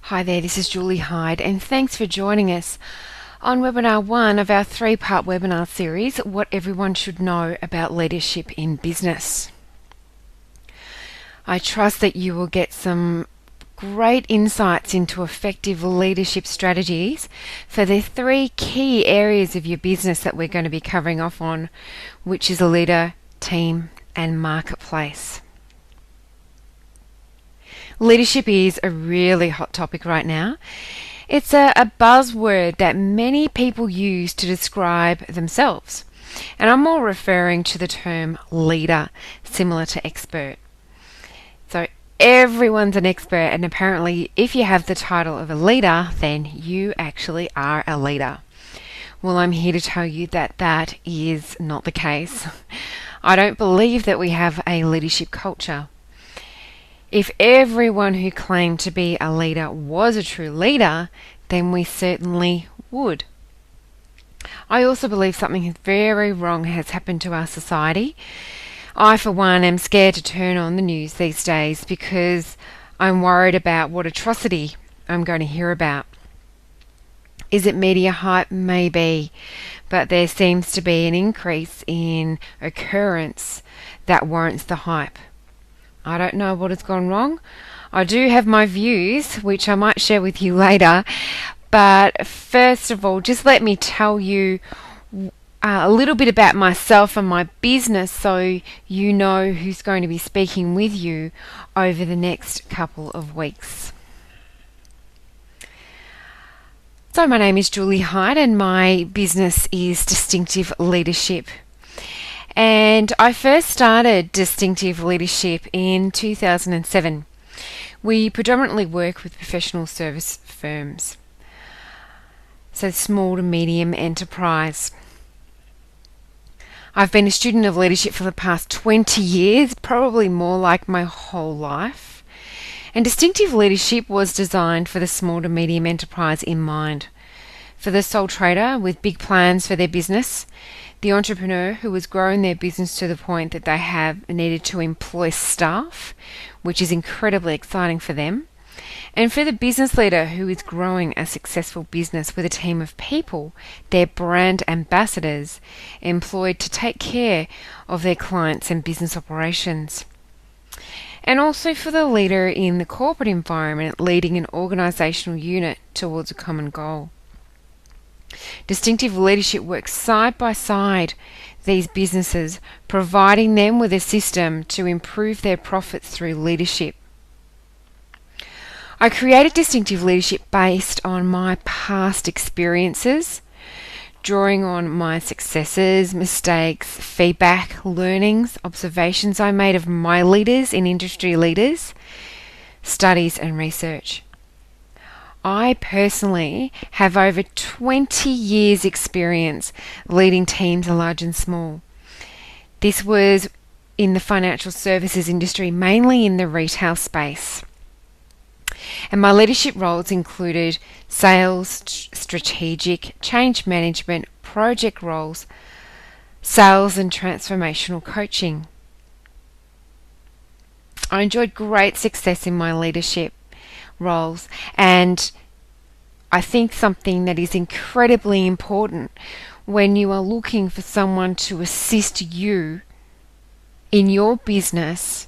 Hi there, this is Julie Hyde, and thanks for joining us on webinar 1 of our 3-part webinar series, What Everyone Should Know About Leadership in Business. I trust that you will get some great insights into effective leadership strategies for the 3 key areas of your business that we're going to be covering off on, which is a leader, team, and marketplace. Leadership is a really hot topic right now. It's a buzzword that many people use to describe themselves. And I'm more referring to the term leader, similar to expert. So everyone's an expert, and apparently if you have the title of a leader, then you actually are a leader. Well, I'm here to tell you that that is not the case. I don't believe that we have a leadership culture. If everyone who claimed to be a leader was a true leader, then we certainly would. I also believe something very wrong has happened to our society. I, for one, am scared to turn on the news these days because I'm worried about what atrocity I'm going to hear about. Is it media hype? Maybe, but there seems to be an increase in occurrence that warrants the hype. I don't know what has gone wrong. I do have my views, which I might share with you later. But first of all, just let me tell you a little bit about myself and my business so you know who's going to be speaking with you over the next couple of weeks. So my name is Julie Hyde and my business is Distinctive Leadership. And I first started Distinctive Leadership in 2007. We predominantly work with professional service firms, so small to medium enterprise. I've been a student of leadership for the past 20 years, probably more like my whole life. And Distinctive Leadership was designed for the small to medium enterprise in mind, for the sole trader with big plans for their business, the entrepreneur who has grown their business to the point that they have needed to employ staff, which is incredibly exciting for them, and for the business leader who is growing a successful business with a team of people, their brand ambassadors, employed to take care of their clients and business operations. And also for the leader in the corporate environment leading an organisational unit towards a common goal. Distinctive Leadership works side by side these businesses, providing them with a system to improve their profits through leadership. I created Distinctive Leadership based on my past experiences, drawing on my successes, mistakes, feedback, learnings, observations I made of my leaders and industry leaders, studies and research. I personally have over 20 years experience leading teams large and small. This was in the financial services industry, mainly in the retail space. And my leadership roles included sales, strategic, change management, project roles, sales and transformational coaching. I enjoyed great success in my leadership roles, and I think something that is incredibly important when you are looking for someone to assist you in your business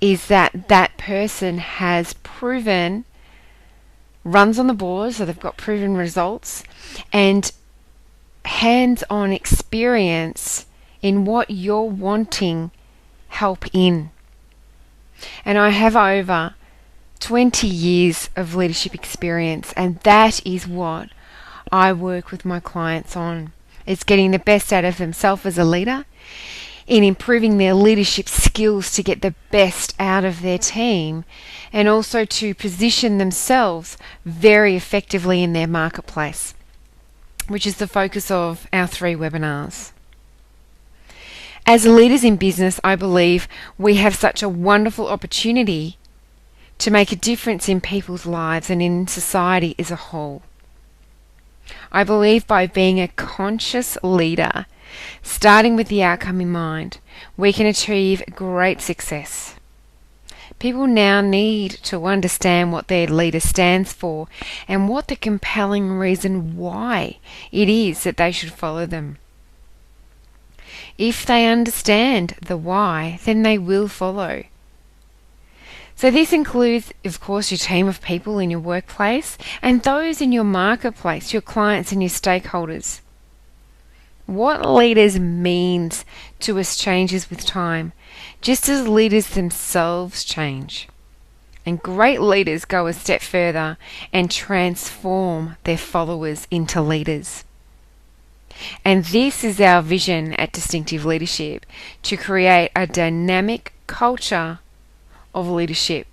is that that person has proven, runs on the board, so they've got proven results and hands-on experience in what you're wanting help in. And I have over 20 years of leadership experience, and that is what I work with my clients on. It's getting the best out of themselves as a leader, in improving their leadership skills to get the best out of their team, and also to position themselves very effectively in their marketplace, which is the focus of our 3 webinars. As leaders in business, I believe we have such a wonderful opportunity to make a difference in people's lives and in society as a whole. I believe by being a conscious leader, starting with the outcome in mind, we can achieve great success. People now need to understand what their leader stands for and what the compelling reason why it is that they should follow them. If they understand the why, then they will follow. So this includes, of course, your team of people in your workplace and those in your marketplace, your clients and your stakeholders. What leaders means to us changes with time, just as leaders themselves change. And great leaders go a step further and transform their followers into leaders. And this is our vision at Distinctive Leadership, to create a dynamic culture of leadership.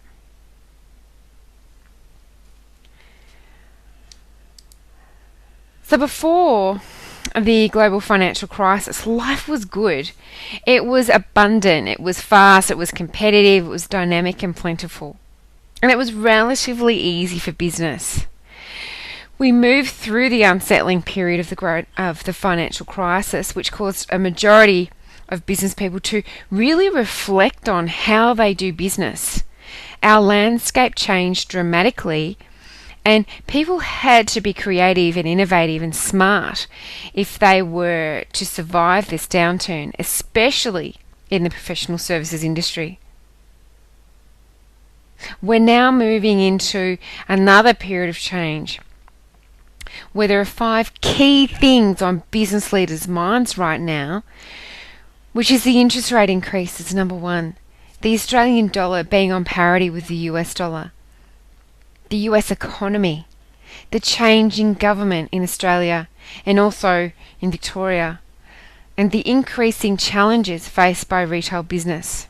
So before the global financial crisis, life was good. It was abundant, it was fast, it was competitive, it was dynamic and plentiful. And it was relatively easy for business. We moved through the unsettling period of the financial crisis, which caused a majority of business people to really reflect on how they do business. Our landscape changed dramatically, and people had to be creative and innovative and smart if they were to survive this downturn, especially in the professional services industry. We're now moving into another period of change, where there are 5 key things on business leaders' minds right now, which is the interest rate increases, number 1, the Australian dollar being on parity with the US dollar, the US economy, the changing government in Australia and also in Victoria, and the increasing challenges faced by retail business.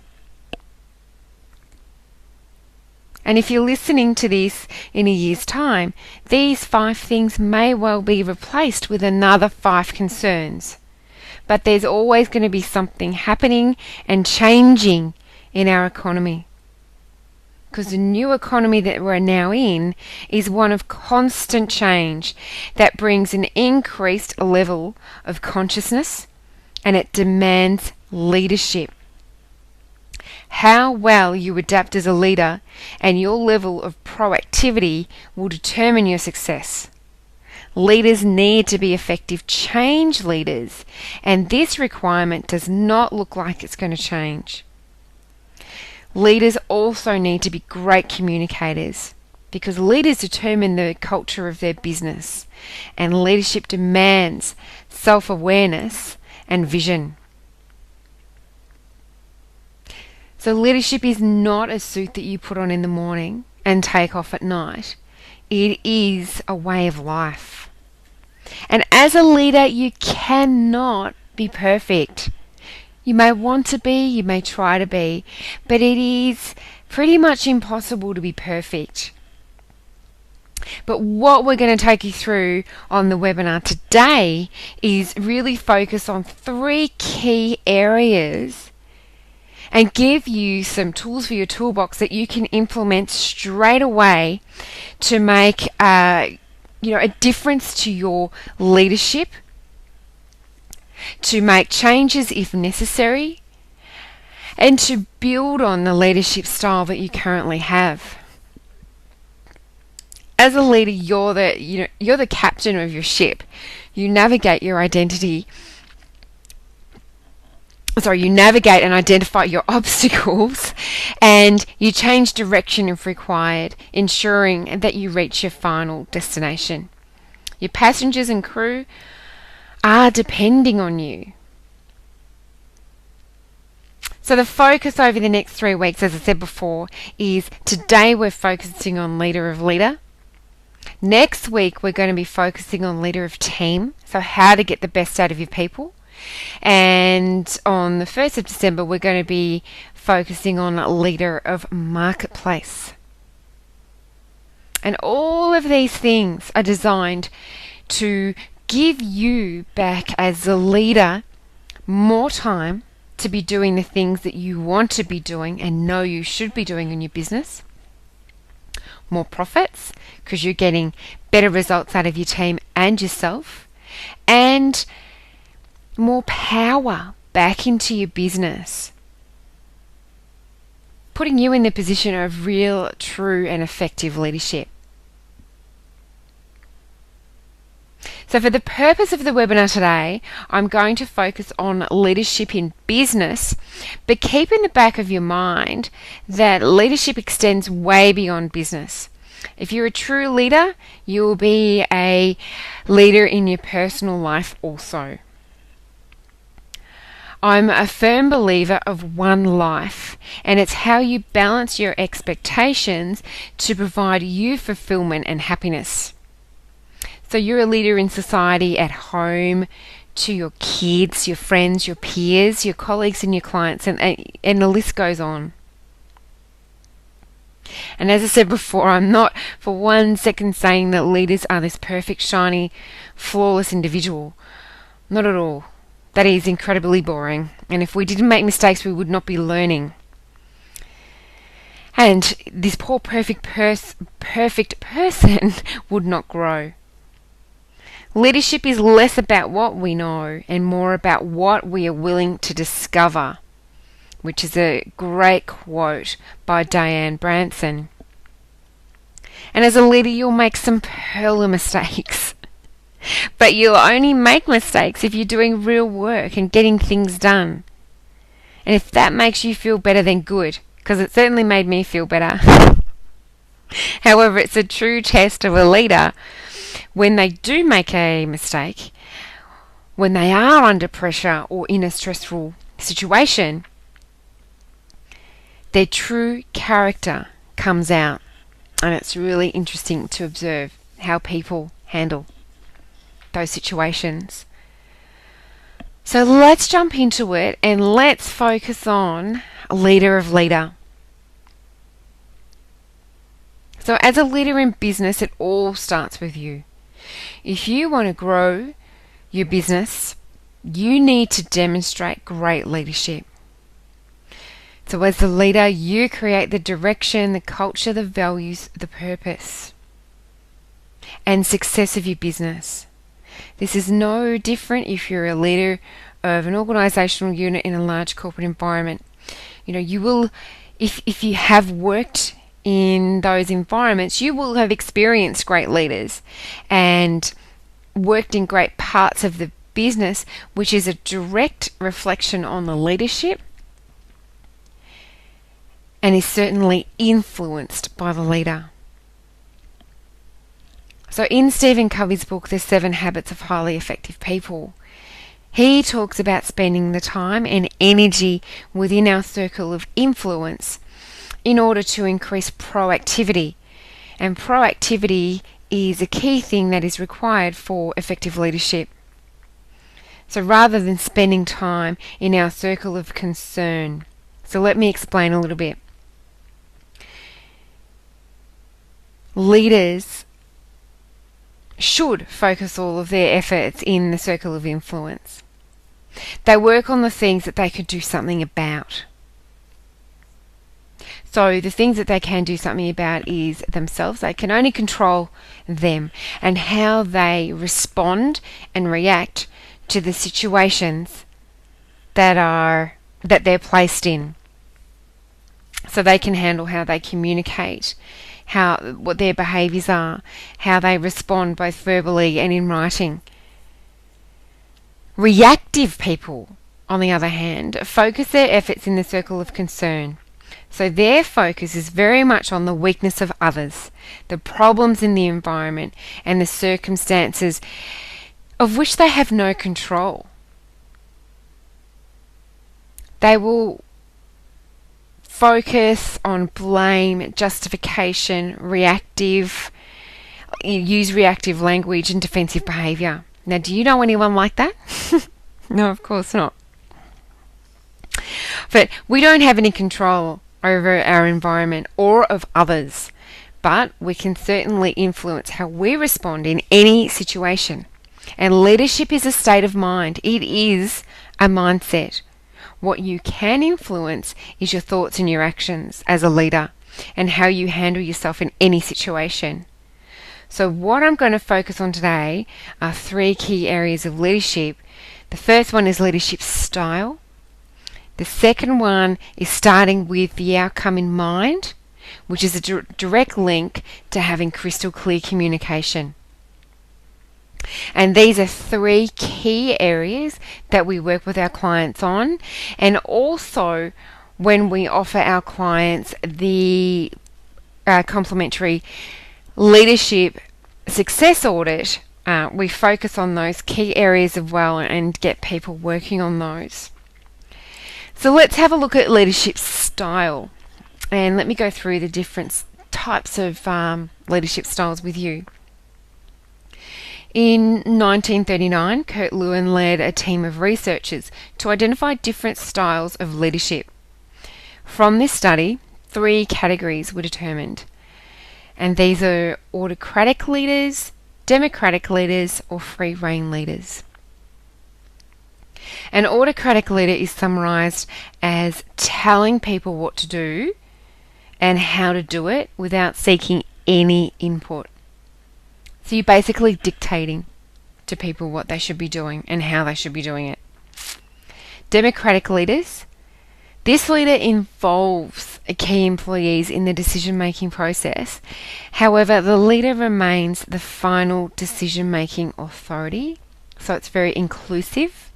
And if you're listening to this in a year's time, these 5 things may well be replaced with another 5 concerns. But there's always going to be something happening and changing in our economy. Because the new economy that we're now in is one of constant change that brings an increased level of consciousness, and it demands leadership. How well you adapt as a leader and your level of proactivity will determine your success. Leaders need to be effective change leaders, and this requirement does not look like it's going to change. Leaders also need to be great communicators, because leaders determine the culture of their business, and leadership demands self-awareness and vision. So leadership is not a suit that you put on in the morning and take off at night. It is a way of life. And as a leader, you cannot be perfect. You may want to be, you may try to be, but it is pretty much impossible to be perfect. But what we're going to take you through on the webinar today is really focus on 3 key areas and give you some tools for your toolbox that you can implement straight away to make a difference to your leadership, to make changes if necessary, and to build on the leadership style that you currently have. As a leader, you're the captain of your ship. You navigate your identity. You navigate and identify your obstacles, and you change direction if required, ensuring that you reach your final destination. Your passengers and crew are depending on you. So the focus over the next 3 weeks, as I said before, is today we're focusing on leader of leader. Next week we're going to be focusing on leader of team, so how to get the best out of your people. And on the 1st of December, we're going to be focusing on leader of marketplace. And all of these things are designed to give you back as a leader more time to be doing the things that you want to be doing and know you should be doing in your business. More profits, because you're getting better results out of your team and yourself. And more power back into your business. putting you in the position of real, true, and effective leadership. So for the purpose of the webinar today, I'm going to focus on leadership in business, but keep in the back of your mind that leadership extends way beyond business. If you're a true leader, you will be a leader in your personal life also. I'm a firm believer of one life, and it's how you balance your expectations to provide you fulfillment and happiness. So you're a leader in society, at home, to your kids, your friends, your peers, your colleagues and your clients, and the list goes on. And as I said before, I'm not for 1 second saying that leaders are this perfect, shiny, flawless individual. Not at all. That is incredibly boring. And if we didn't make mistakes, we would not be learning. And this poor perfect person would not grow. Leadership is less about what we know and more about what we are willing to discover, which is a great quote by Diane Branson. And as a leader, you'll make some pearly mistakes. But you'll only make mistakes if you're doing real work and getting things done. And if that makes you feel better, then good, because it certainly made me feel better. However, it's a true test of a leader when they do make a mistake, when they are under pressure or in a stressful situation, their true character comes out. And it's really interesting to observe how people handle those situations. So let's jump into it and let's focus on leader of leader. So as a leader in business, it all starts with you. If you want to grow your business, you need to demonstrate great leadership. So as the leader, you create the direction, the culture, the values, the purpose, and success of your business. This is no different if you're a leader of an organisational unit in a large corporate environment. You will, if you have worked in those environments, you will have experienced great leaders and worked in great parts of the business, which is a direct reflection on the leadership and is certainly influenced by the leader. So in Stephen Covey's book, The 7 Habits of Highly Effective People, he talks about spending the time and energy within our circle of influence in order to increase proactivity. And proactivity is a key thing that is required for effective leadership. So rather than spending time in our circle of concern. So let me explain a little bit. Leaders should focus all of their efforts in the circle of influence. They work on the things that they could do something about. So the things that they can do something about is themselves. They can only control them and how they respond and react to the situations that they're placed in. So they can handle how they communicate, what their behaviours are, how they respond both verbally and in writing. Reactive people, on the other hand, focus their efforts in the circle of concern. So their focus is very much on the weakness of others, the problems in the environment, and the circumstances of which they have no control. They will focus on blame, justification, use reactive language and defensive behaviour. Now, do you know anyone like that? No, of course not. But we don't have any control over our environment or of others, but we can certainly influence how we respond in any situation. And leadership is a state of mind. It is a mindset. What you can influence is your thoughts and your actions as a leader and how you handle yourself in any situation. So what I'm going to focus on today are 3 key areas of leadership. The first one is leadership style. The second one is starting with the outcome in mind, which is a direct link to having crystal clear communication. And these are three key areas that we work with our clients on, and also when we offer our clients the complimentary leadership success audit, we focus on those key areas as well and get people working on those. So let's have a look at leadership style, and let me go through the different types of leadership styles with you. In 1939, Kurt Lewin led a team of researchers to identify different styles of leadership. From this study, 3 categories were determined, and these are autocratic leaders, democratic leaders, or free-rein leaders. An autocratic leader is summarized as telling people what to do and how to do it without seeking any input. So you're basically dictating to people what they should be doing and how they should be doing it. Democratic leaders. This leader involves key employees in the decision-making process. However, the leader remains the final decision-making authority, so it's very inclusive.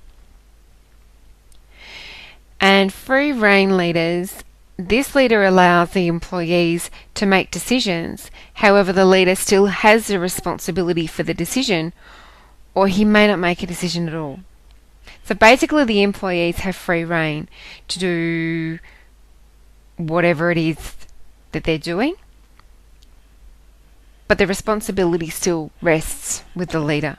And free-rein leaders. This leader allows the employees to make decisions. However, the leader still has the responsibility for the decision, or he may not make a decision at all. So basically, the employees have free rein to do whatever it is that they're doing, but the responsibility still rests with the leader.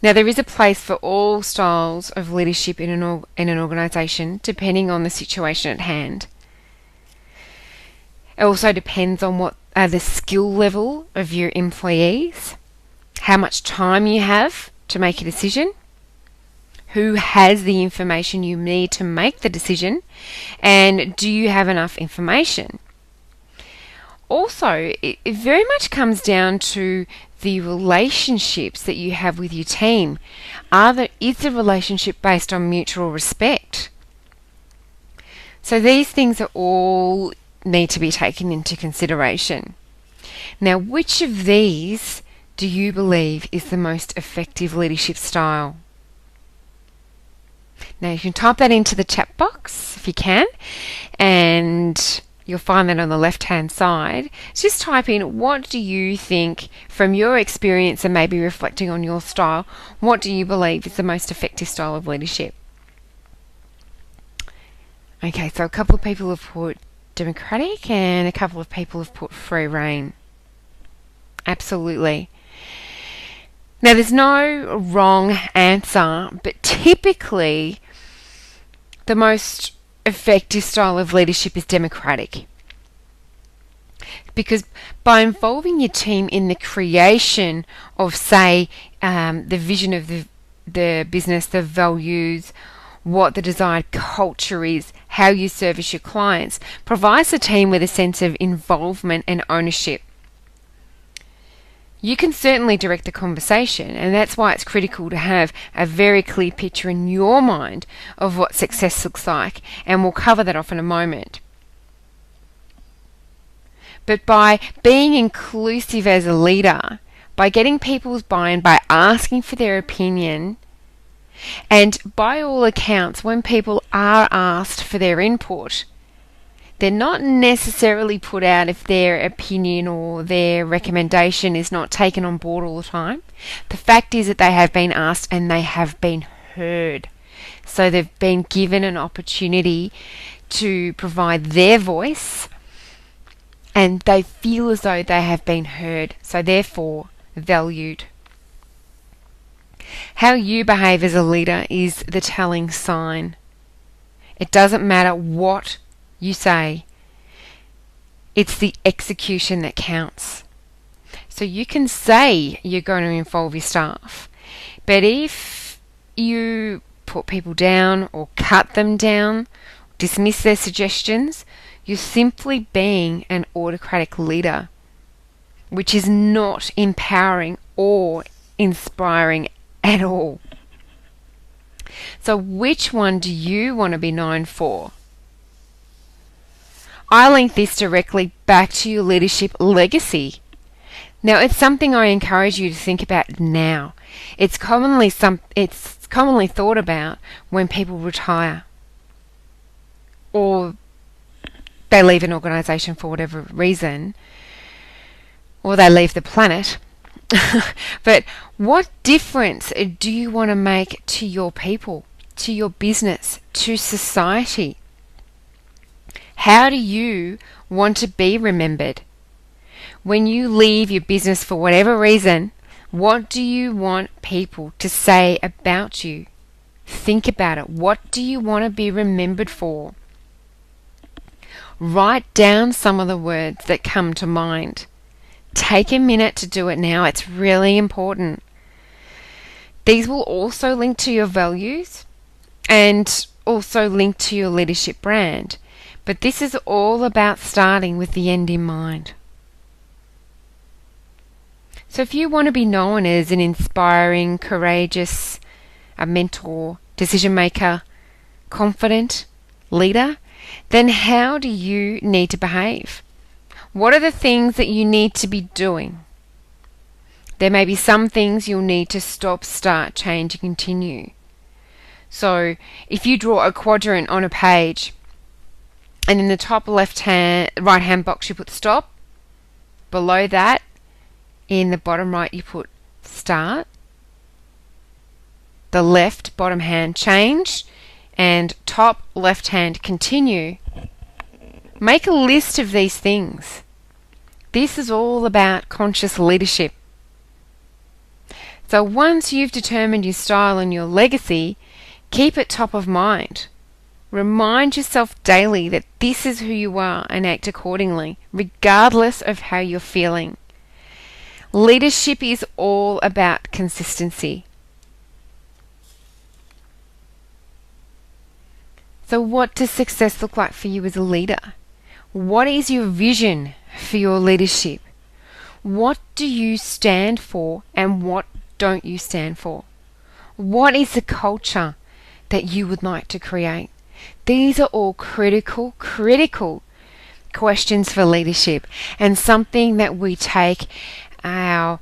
Now, there is a place for all styles of leadership in an organisation, depending on the situation at hand. It also depends on what the skill level of your employees, how much time you have to make a decision, who has the information you need to make the decision, and do you have enough information. Also, it very much comes down to the relationships that you have with your team. Is the relationship based on mutual respect? So these things are all need to be taken into consideration. Now, which of these do you believe is the most effective leadership style? Now, you can type that into the chat box if you can, and you'll find that on the left-hand side. Just type in, what do you think, from your experience and maybe reflecting on your style, what do you believe is the most effective style of leadership? Okay, so a couple of people have put democratic and a couple of people have put free rein. Absolutely. Now, there's no wrong answer, but typically the most effective style of leadership is democratic, because by involving your team in the creation of, say, the vision of the business, the values, what the desired culture is, how you service your clients, provides the team with a sense of involvement and ownership. You can certainly direct the conversation, and that's why it's critical to have a very clear picture in your mind of what success looks like, and we'll cover that off in a moment. But by being inclusive as a leader, by getting people's buy-in, by asking for their opinion, and by all accounts, when people are asked for their input, they're not necessarily put out if their opinion or their recommendation is not taken on board all the time. The fact is that they have been asked and they have been heard. So they've been given an opportunity to provide their voice, and they feel as though they have been heard, so therefore valued. How you behave as a leader is the telling sign. It doesn't matter what you say, it's the execution that counts. So you can say you're going to involve your staff, but if you put people down or cut them down, dismiss their suggestions, you're simply being an autocratic leader, which is not empowering or inspiring at all. So which one do you want to be known for? I link this directly back to your leadership legacy. Now, it's something I encourage you to think about now. It's commonly thought about when people retire or they leave an organisation for whatever reason, or they leave the planet. But what difference do you want to make to your people, to your business, to society? How do you want to be remembered? When you leave your business for whatever reason, what do you want people to say about you? Think about it. What do you want to be remembered for? Write down some of the words that come to mind. Take a minute to do it now. It's really important. These will also link to your values and also link to your leadership brand. But this is all about starting with the end in mind. So if you want to be known as an inspiring, courageous, a mentor, decision maker, confident leader, then how do you need to behave? What are the things that you need to be doing? There may be some things you'll need to stop, start, change, and continue. So if you draw a quadrant on a page, and in the top right hand box you put stop, below that in the bottom right you put start, the left bottom hand change, and top left hand continue. Make a list of these things. This is all about conscious leadership. So once you've determined your style and your legacy, keep it top of mind. Remind yourself daily that this is who you are and act accordingly, regardless of how you're feeling. Leadership is all about consistency. So what does success look like for you as a leader? What is your vision for your leadership? What do you stand for and what don't you stand for? What is the culture that you would like to create? These are all critical questions for leadership, and something that we take our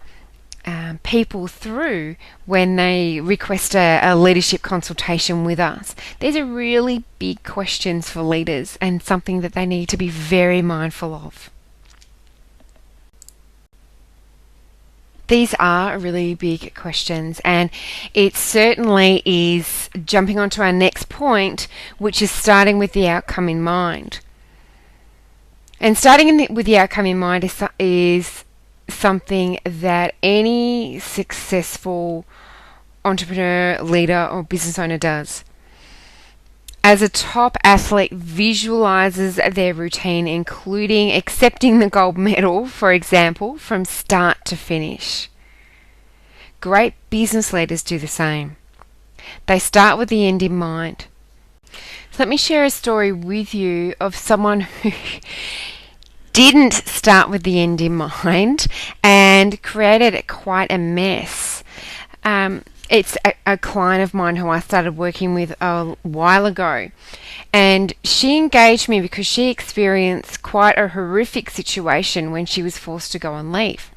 people through when they request a leadership consultation with us. These are really big questions for leaders and something that they need to be very mindful of. These are really big questions, and it certainly is jumping onto our next point, which is starting with the outcome in mind. And starting with the outcome in mind is something that any successful entrepreneur, leader, or business owner does. As a top athlete visualizes their routine, including accepting the gold medal, for example, from start to finish. Great business leaders do the same. They start with the end in mind. So let me share a story with you of someone who didn't start with the end in mind and created quite a mess. It's a client of mine who I started working with a while ago, and she engaged me because she experienced quite a horrific situation when she was forced to go on leave.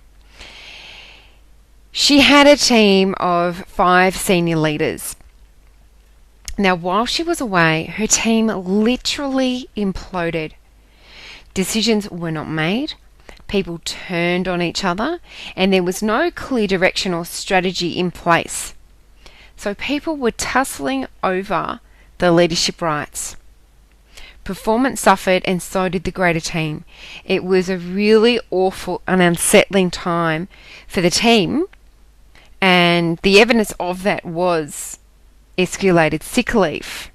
She had a team of 5 senior leaders. Now, while she was away, her team literally imploded. Decisions were not made, people turned on each other, and there was no clear direction or strategy in place. So people were tussling over the leadership rights. Performance suffered, and so did the greater team. It was a really awful and unsettling time for the team, and the evidence of that was escalated sick leave.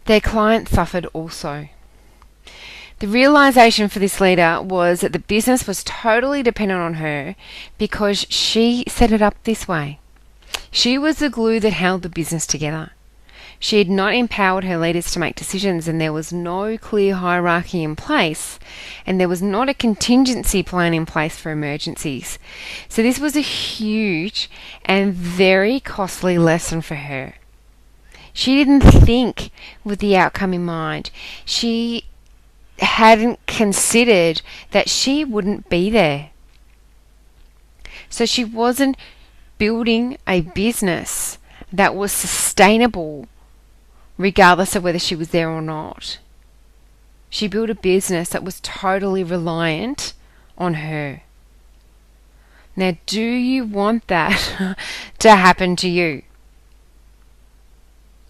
Their client suffered also. The realization for this leader was that the business was totally dependent on her because she set it up this way. She was the glue that held the business together. She had not empowered her leaders to make decisions, and there was no clear hierarchy in place, and there was not a contingency plan in place for emergencies. So this was a huge and very costly lesson for her. She didn't think with the outcome in mind. She hadn't considered that she wouldn't be there. So she wasn't building a business that was sustainable regardless of whether she was there or not. She built a business that was totally reliant on her. Now, do you want that to happen to you?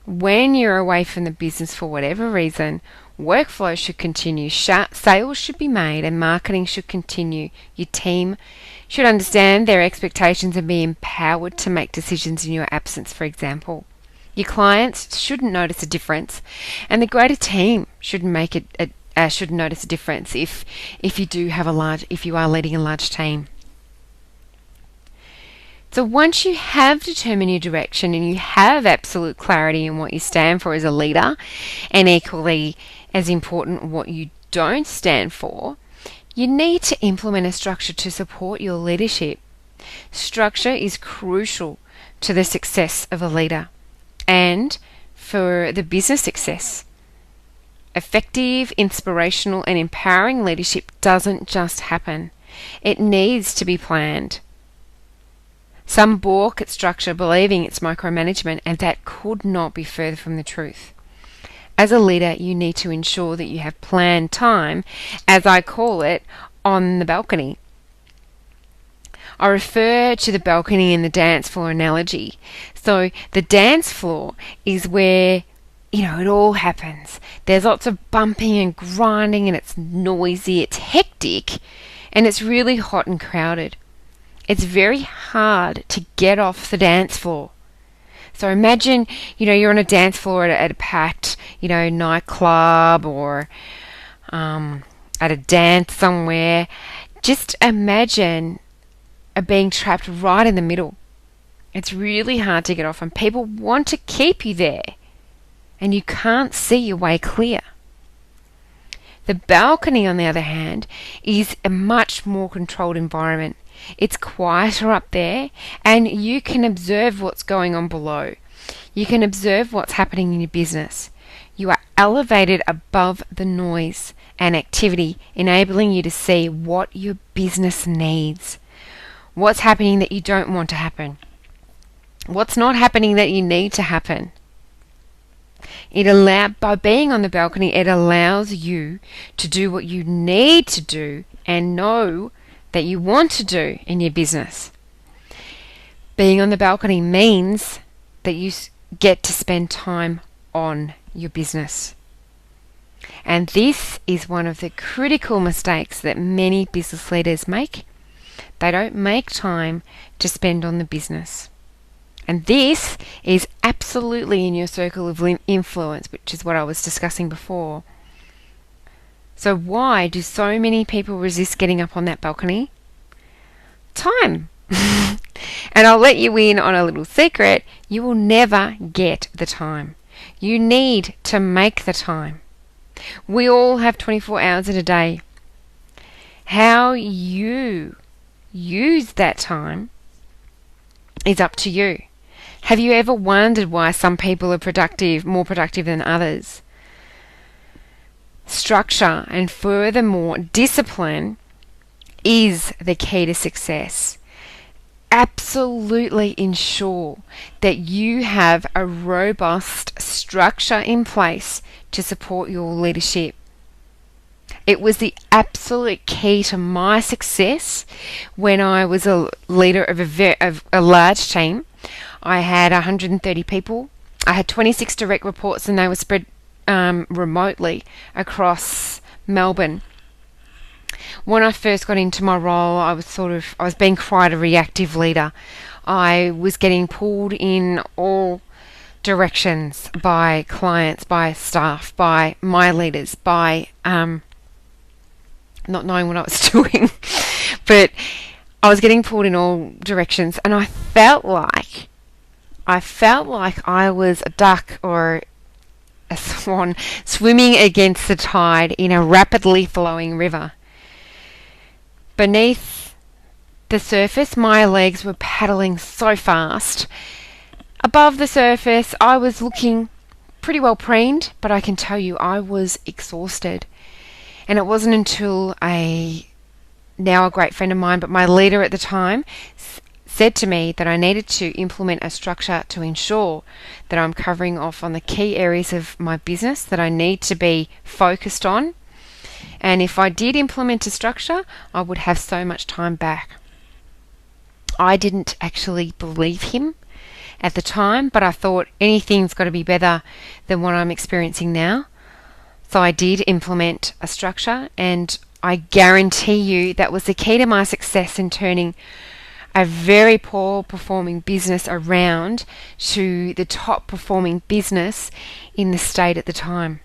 When you're away from the business for whatever reason, workflow should continue, sales should be made, and marketing should continue. Your team should understand their expectations and be empowered to make decisions in your absence, for example. Your clients shouldn't notice a difference, and the greater team should should notice a difference if you are leading a large team. So once you have determined your direction and you have absolute clarity in what you stand for as a leader, and equally as important what you don't stand for, you need to implement a structure to support your leadership. Structure is crucial to the success of a leader and for the business success. Effective, inspirational, and empowering leadership doesn't just happen. It needs to be planned. Some balk at structure, believing it's micromanagement, and that could not be further from the truth. As a leader, you need to ensure that you have planned time, as I call it, on the balcony. I refer to the balcony in the dance floor analogy. So the dance floor is where, it all happens. There's lots of bumping and grinding, and it's noisy, it's hectic, and it's really hot and crowded. It's very hard to get off the dance floor. So imagine, you're on a dance floor at a packed, nightclub or at a dance somewhere. Just imagine being trapped right in the middle. It's really hard to get off, and people want to keep you there, and you can't see your way clear. The balcony, on the other hand, is a much more controlled environment. It's quieter up there, and you can observe what's going on below. You can observe what's happening in your business. You are elevated above the noise and activity, enabling you to see what your business needs. What's happening that you don't want to happen? What's not happening that you need to happen? By being on the balcony, it allows you to do what you need to do and know that you want to do in your business. Being on the balcony means that you get to spend time on your business. And this is one of the critical mistakes that many business leaders make. They don't make time to spend on the business. And this is absolutely in your circle of influence, which is what I was discussing before. So why do so many people resist getting up on that balcony? Time. And I'll let you in on a little secret. You will never get the time. You need to make the time. We all have 24 hours in a day. How you use that time is up to you. Have you ever wondered why some people are more productive than others? Structure and furthermore discipline is the key to success. Absolutely ensure that you have a robust structure in place to support your leadership. It was the absolute key to my success when I was a leader of a large team. I had 130 people. I had 26 direct reports, and they were spread remotely across Melbourne. When I first got into my role, I was being quite a reactive leader. I was getting pulled in all directions by clients, by staff, by my leaders, by not knowing what I was doing. But I was getting pulled in all directions, and I felt like I felt like I was a duck or a swan swimming against the tide in a rapidly flowing river. Beneath the surface, my legs were paddling so fast. Above the surface, I was looking pretty well preened, but I can tell you I was exhausted. And it wasn't until now a great friend of mine, but my leader at the time, said to me that I needed to implement a structure to ensure that I'm covering off on the key areas of my business that I need to be focused on. And if I did implement a structure, I would have so much time back. I didn't actually believe him at the time, but I thought anything's got to be better than what I'm experiencing now. So I did implement a structure, and I guarantee you that was the key to my success in turning a very poor performing business around to the top performing business in the state at the time.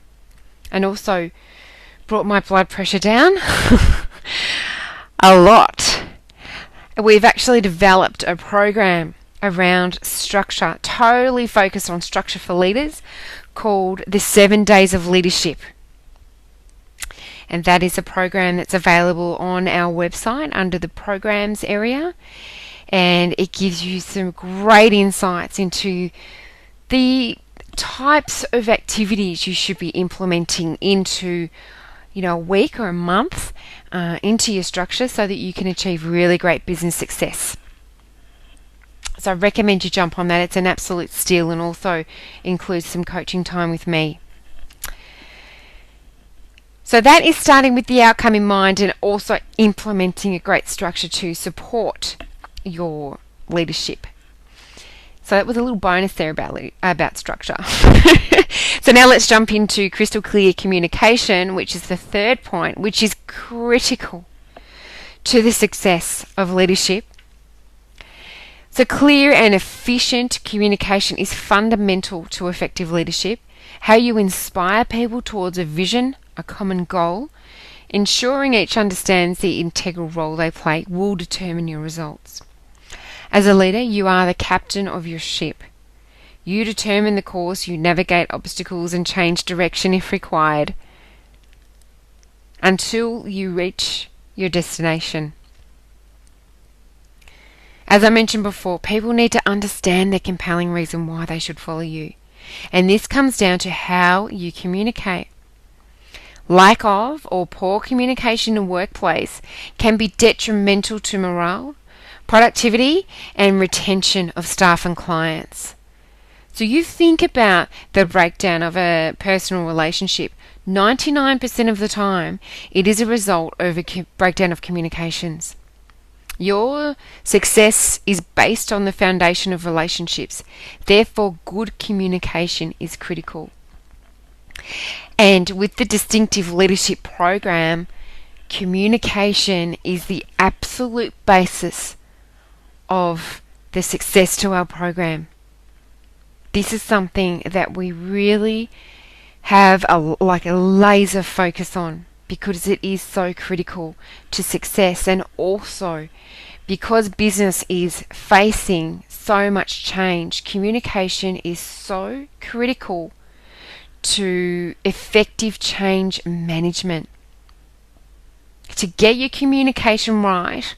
And also brought my blood pressure down a lot. We've actually developed a program around structure, totally focused on structure for leaders, called the 7 Days of Leadership. And that is a program that's available on our website under the programs area. And it gives you some great insights into the types of activities you should be implementing into, a week or a month into your structure so that you can achieve really great business success. So I recommend you jump on that. It's an absolute steal, and also includes some coaching time with me. So that is starting with the outcome in mind and also implementing a great structure to support your leadership. So that was a little bonus there about structure. So now let's jump into crystal clear communication, which is the third point, which is critical to the success of leadership. So clear and efficient communication is fundamental to effective leadership. How you inspire people towards a vision, a common goal, ensuring each understands the integral role they play will determine your results. As a leader, you are the captain of your ship. You determine the course, you navigate obstacles and change direction if required until you reach your destination. As I mentioned before, people need to understand the compelling reason why they should follow you. And this comes down to how you communicate. Lack of or poor communication in the workplace can be detrimental to morale, productivity, and retention of staff and clients. So you think about the breakdown of a personal relationship. 99% of the time, it is a result of a breakdown of communications. Your success is based on the foundation of relationships. Therefore, good communication is critical. And with the Distinctive Leadership Program, communication is the absolute basis of the success to our program. This is something that we really have a laser focus on, because it is so critical to success, and also because business is facing so much change, communication is so critical to effective change management. To get your communication right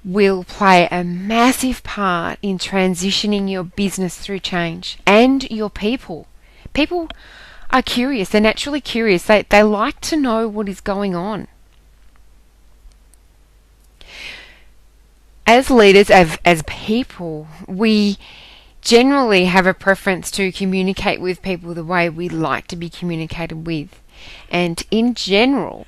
will play a massive part in transitioning your business through change, and your people. People are curious. They're naturally curious. They like to know what is going on. As leaders, as people, we generally have a preference to communicate with people the way we like to be communicated with. And in general,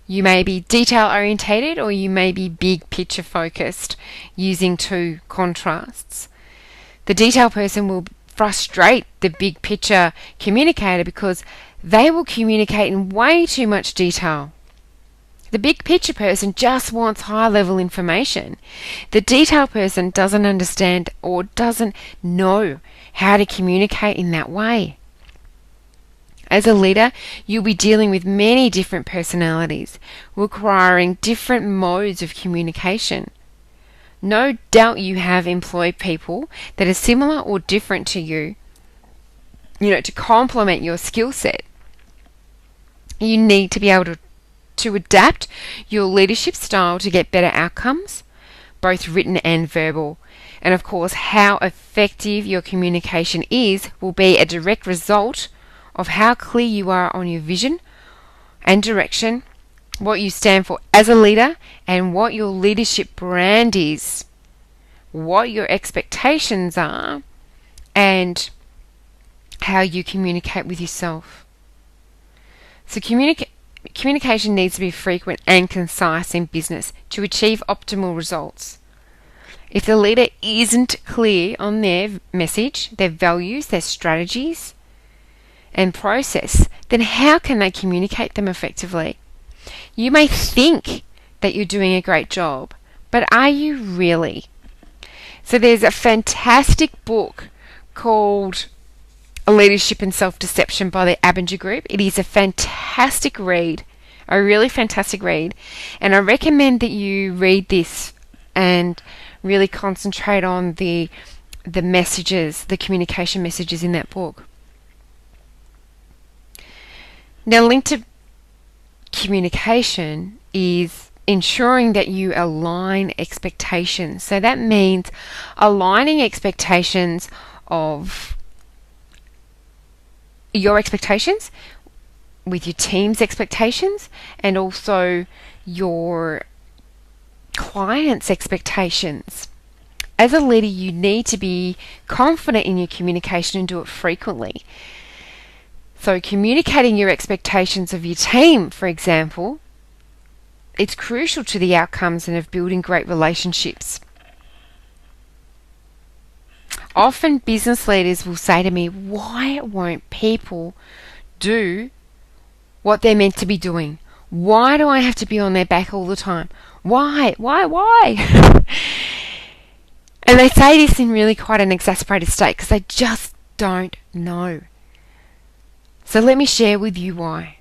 you may be detail orientated or you may be big picture focused, using two contrasts. The detail person will frustrate the big picture communicator because they will communicate in way too much detail. The big picture person just wants high level information. The detail person doesn't understand or doesn't know how to communicate in that way. As a leader, you'll be dealing with many different personalities, requiring different modes of communication. No doubt you have employed people that are similar or different to you, to complement your skill set. You need to be able to adapt your leadership style to get better outcomes, both written and verbal. And of course, how effective your communication is will be a direct result of how clear you are on your vision and direction, what you stand for as a leader, and what your leadership brand is, what your expectations are, and how you communicate with yourself. So communication needs to be frequent and concise in business to achieve optimal results. If the leader isn't clear on their message, their values, their strategies, and process, then how can they communicate them effectively? You may think that you're doing a great job, but are you really? So there's a fantastic book called Leadership and Self-Deception by the Abinger Group. It is a fantastic read, a really fantastic read, and I recommend that you read this and really concentrate on the messages, the communication messages in that book. Now, linked to communication is ensuring that you align expectations. So that means aligning expectations of your expectations with your team's expectations and also your clients' expectations. As a leader, you need to be confident in your communication and do it frequently. So communicating your expectations of your team, for example, it's crucial to the outcomes and of building great relationships. Often business leaders will say to me, why won't people do what they're meant to be doing? Why do I have to be on their back all the time? Why? And they say this in really quite an exasperated state because they just don't know. So let me share with you why.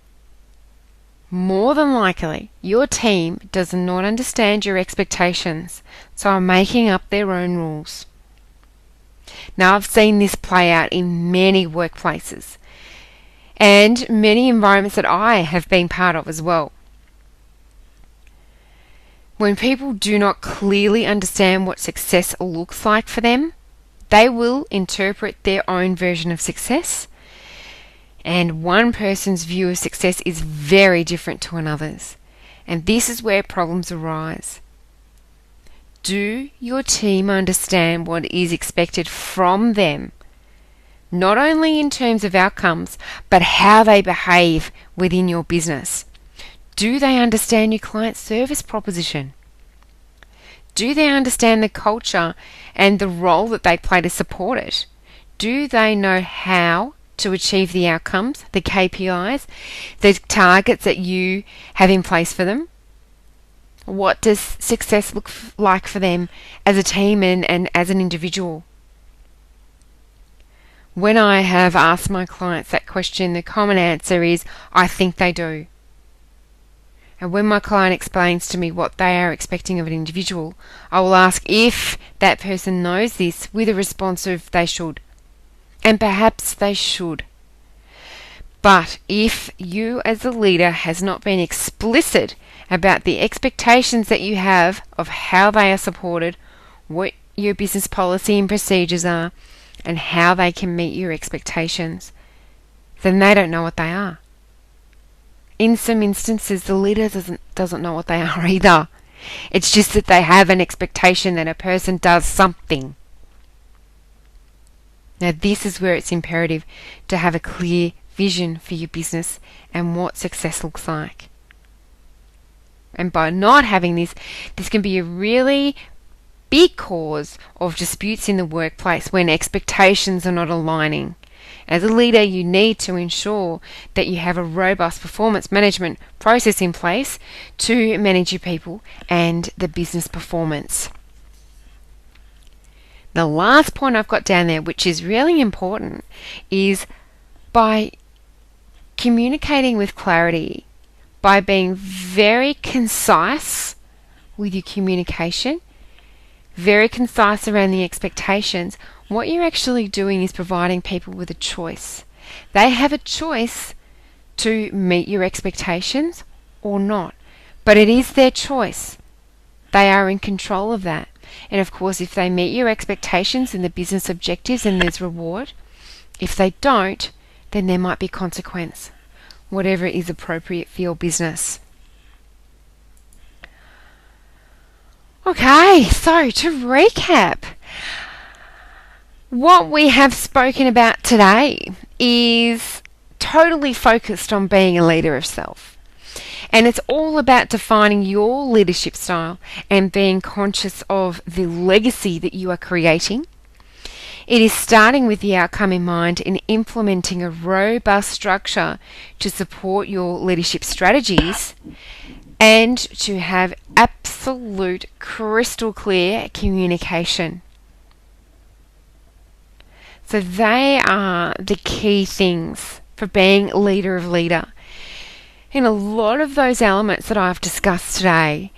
More than likely, your team does not understand your expectations, so are making up their own rules. Now, I've seen this play out in many workplaces and many environments that I have been part of as well. When people do not clearly understand what success looks like for them, they will interpret their own version of success. And one person's view of success is very different to another's. And this is where problems arise. Do your team understand what is expected from them? Not only in terms of outcomes, but how they behave within your business. Do they understand your client service proposition? Do they understand the culture and the role that they play to support it? Do they know how to achieve the outcomes, the KPIs, the targets that you have in place for them? What does success look like for them as a team and as an individual? When I have asked my clients that question, the common answer is, I think they do. And when my client explains to me what they are expecting of an individual, I will ask if that person knows this with a response of they should. And perhaps they should. But if you as a leader has not been explicit about the expectations that you have of how they are supported, what your business policy and procedures are, and how they can meet your expectations, then they don't know what they are. In some instances, the leader doesn't know what they are either. It's just that they have an expectation that a person does something. Now, this is where it's imperative to have a clear vision for your business and what success looks like. And by not having this can be a really big cause of disputes in the workplace when expectations are not aligning. As a leader, you need to ensure that you have a robust performance management process in place to manage your people and the business performance. The last point I've got down there, which is really important, is by communicating with clarity, by being very concise with your communication, very concise around the expectations, what you're actually doing is providing people with a choice. They have a choice to meet your expectations or not, but it is their choice. They are in control of that. And of course, if they meet your expectations and the business objectives, then there's reward. If they don't, then there might be consequence, whatever is appropriate for your business. Okay, so to recap, what we have spoken about today is totally focused on being a leader of self. And it's all about defining your leadership style and being conscious of the legacy that you are creating. It is starting with the outcome in mind and implementing a robust structure to support your leadership strategies and to have absolute crystal clear communication. So they are the key things for being a leader of leader. In a lot of those elements that I've discussed today,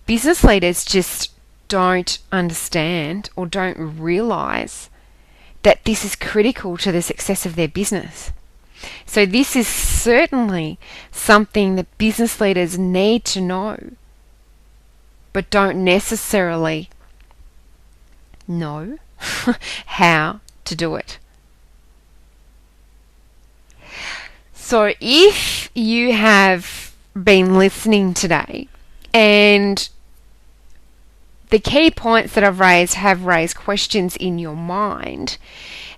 business leaders just don't understand or don't realize that this is critical to the success of their business. So this is certainly something that business leaders need to know, but don't necessarily know how to do it. So if you have been listening today and the key points that I've raised have raised questions in your mind,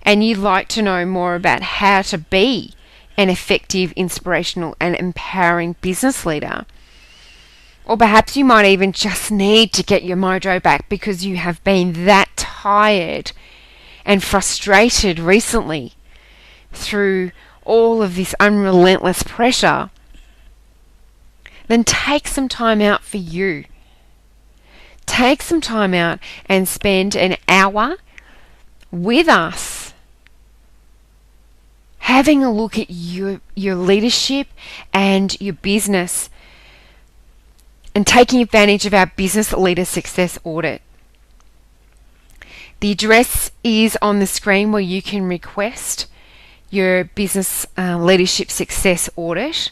and you'd like to know more about how to be an effective, inspirational and empowering business leader, or perhaps you might even just need to get your mojo back because you have been that tired and frustrated recently through all of this unrelentless pressure, then take some time out for you. Take some time out and spend an hour with us having a look at your leadership and your business and taking advantage of our Business Leader Success Audit. The address is on the screen where you can request your Business Leadership Success Audit,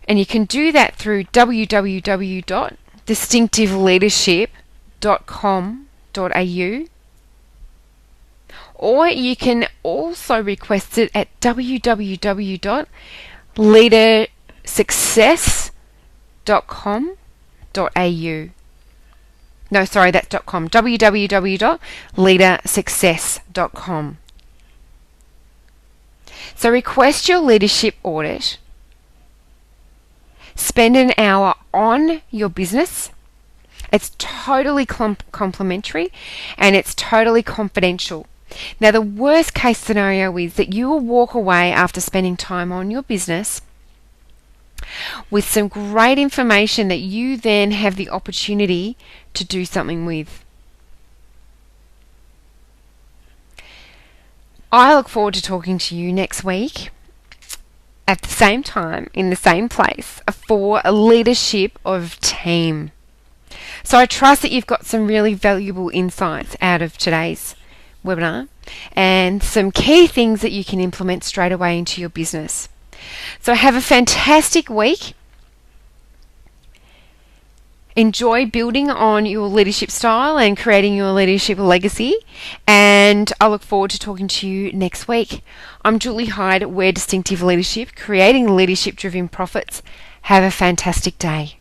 and you can do that through www.distinctiveleadership.com.au, or you can also request it at www.leadersuccess.com.au. No, sorry, that's .com. www.leadersuccess.com. So request your leadership audit. Spend an hour on your business. It's totally complimentary and it's totally confidential. Now, the worst case scenario is that you will walk away after spending time on your business with some great information that you then have the opportunity to do something with. I look forward to talking to you next week at the same time, in the same place, for a leadership of team. So I trust that you've got some really valuable insights out of today's webinar and some key things that you can implement straight away into your business. So have a fantastic week. Enjoy building on your leadership style and creating your leadership legacy, and I look forward to talking to you next week. I'm Julie Hyde, we're Distinctive Leadership, creating leadership driven profits. Have a fantastic day.